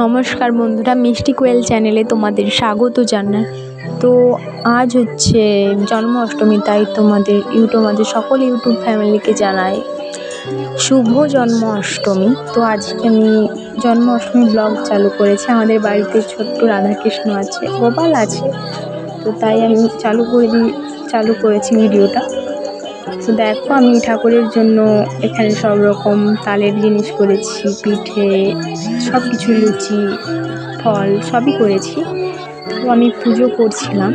নমস্কার বন্ধুরা, মিষ্টি কোয়েল চ্যানেলে তোমাদের স্বাগত জানাই। তো আজ হচ্ছে জন্মাষ্টমী, তাই তোমাদের সকল ইউটিউব ফ্যামিলিকে জানাই শুভ জন্মাষ্টমী। তো আজকে আমি জন্মাষ্টমী ব্লগ চালু করেছি। আমাদের বাড়িতে ছোট্ট রাধাকৃষ্ণ আছে, গোপাল আছে, তো তাই আমি চালু করেছি ভিডিওটা। তো দেখো, আমি ঠাকুরের জন্য এখানে সব রকম তালের জিনিস করেছি, পিঠে, সব কিছু, লুচি, ফল সবই করেছি। তো আমি পুজো করছিলাম।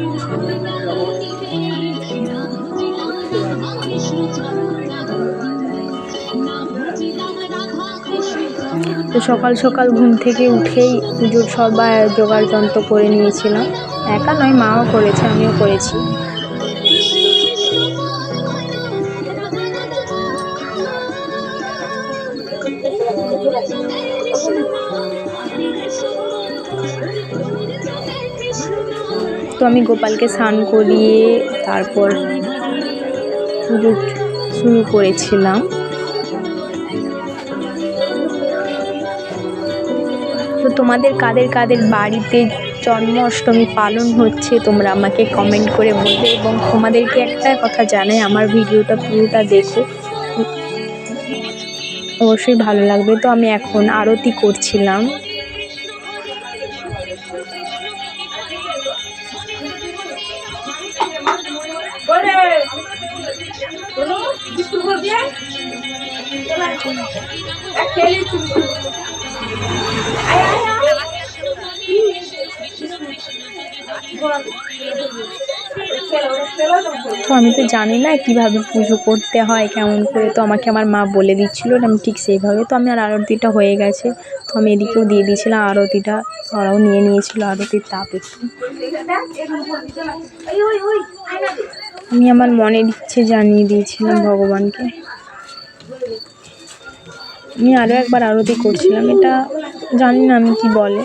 তো সকাল সকাল ঘুম থেকে উঠেই পুজোর সবাই জোগাড় যন্ত্র করে নিয়েছিলাম। একা নয়, মাও করেছে, আমিও করেছি। তো আমি গোপালকে স্নান করিয়ে তারপর পুজো শুরু করেছিলাম। তো তোমাদের কাদের কাদের বাড়িতে জন্মাষ্টমী পালন হচ্ছে তোমরা আমাকে কমেন্ট করে বলবে, এবং তোমাদেরকে একটা কথা জানাই, আমার ভিডিওটা পুরোটা দেখো, অবশ্যই ভালো লাগবে। তো আমি এখন আরতি করছিলাম। তো আমি তো জানি না কিভাবে পুজো করতে হয়, কেমন করে, তো আমাকে আমার মা বলে দিচ্ছিল, আমি ঠিক সেইভাবে। তো আমি আরতিটা হয়ে গেছে, তো আমি এদিকেও দিয়ে দিয়েছিলাম আরতিটা, ওরাও নিয়ে নিয়েছিল আরতির তাপ একটু। আমি আমার মনের ইচ্ছে জানিয়ে দিয়েছিলাম ভগবানকে। আমি আরও একবার আরতি করছিলাম, এটা জানি না আমি কি বলে।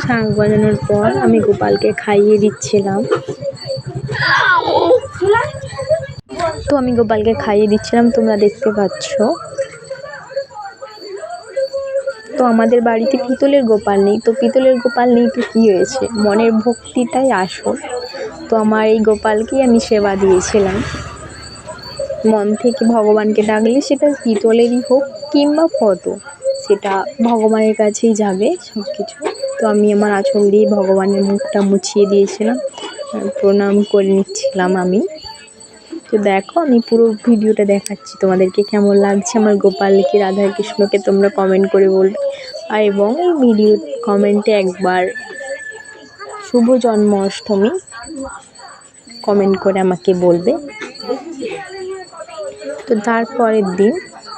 শাঁখ বাজানোর পর আমি গোপালকে খাইয়ে দিচ্ছিলাম। তোমরা দেখতে পাচ্ছ। তো আমাদের বাড়িতে পিতলের গোপাল নেই, তো কি হয়েছে, মনের ভক্তিটাই আসল। তো আমার এই গোপালকেই আমি সেবা দিয়েছিলাম। মন থেকে ভগবানকে ডাকলে সেটা পিতলেরই হোক কিংবা ফটো, সেটা ভগবানের কাছেই যাবে সব কিছু। তো আমি আমার আঁচল দিয়ে ভগবানের মুখটা মুছিয়ে দিয়েছিলাম, প্রণাম করে নিচ্ছিলাম আমি। তো দেখো, আমি পুরো ভিডিওটা দেখাচ্ছি তোমাদেরকে, কেমন লাগছে আমার গোপালকে, রাধাকৃষ্ণকে, তোমরা কমেন্ট করে বলবে। আর এবং এই ভিডিও কমেন্টে একবার শুভ জন্মাষ্টমী কমেন্ট করে আমাকে বলবে। তো তারপরের দিন,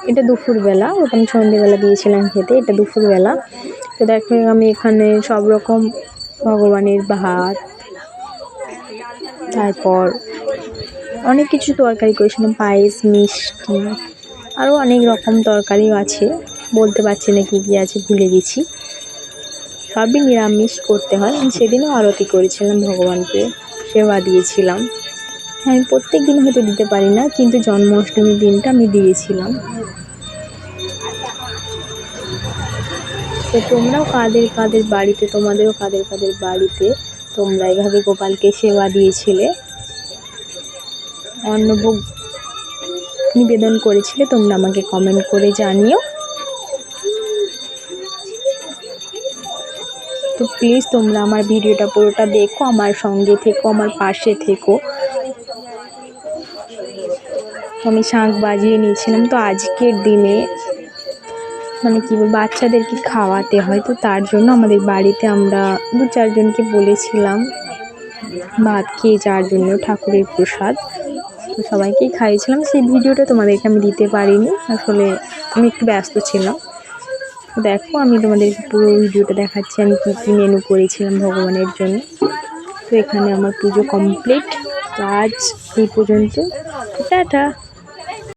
এটা দুপুরবেলা, ওটা আমি সন্ধ্যেবেলা দিয়েছিলাম খেতে, এটা দুপুরবেলা। তো দেখো, আমি এখানে সব রকম ভগবানের ভাত, তারপর অনেক কিছু তরকারি করেছিলাম, পায়েস, মিষ্টি, আরও অনেক রকম তরকারিও আছে, বলতে পারছি না কী কী আছে, ভুলে গেছি। সবই নিরামিষ করতে হয়। আমি সেদিনও আরতি করেছিলাম, ভগবানকে সেবা দিয়েছিলাম। হ্যাঁ, আমি প্রত্যেক দিন হয়তো দিতে পারি না, কিন্তু জন্মাষ্টমীর দিনটা আমি দিয়েছিলাম। তো তোমরাও কাদের বাড়িতে, তোমাদেরও কাদের বাড়িতে তোমরা এভাবে গোপালকে সেবা দিয়েছিলে, অন্নভোগ নিবেদন করেছিলে, তোমরা আমাকে কমেন্ট করে জানিও। তো প্লিজ তোমরা আমার ভিডিওটা পুরোটা দেখো, আমার সঙ্গে থেকো, আমার পাশে থেকো। আমি শাঁখ বাজিয়ে নিয়েছিলাম। তো আজকের দিনে মানে কি বলবো, বাচ্চাদেরকে খাওয়াতে হয়, তো তার জন্য আমাদের বাড়িতে আমরা 2-4 জনকে বলেছিলাম ভাত খেয়ে যাওয়ার জন্য, ঠাকুরের প্রসাদ। তো সবাইকেই খাইয়েছিলাম। সেই ভিডিওটা তোমাদেরকে আমি দিতে পারিনি, আসলে আমি একটু ব্যস্ত ছিলাম। দেখো, আমি তোমাদেরকে পুরো ভিডিওটা দেখাচ্ছি, আমি কী কী মেনু করেছিলাম ভগবানের জন্য। তো এখানে আমার পুজো কমপ্লিট। তো আজ এই পর্যন্ত। টাটা।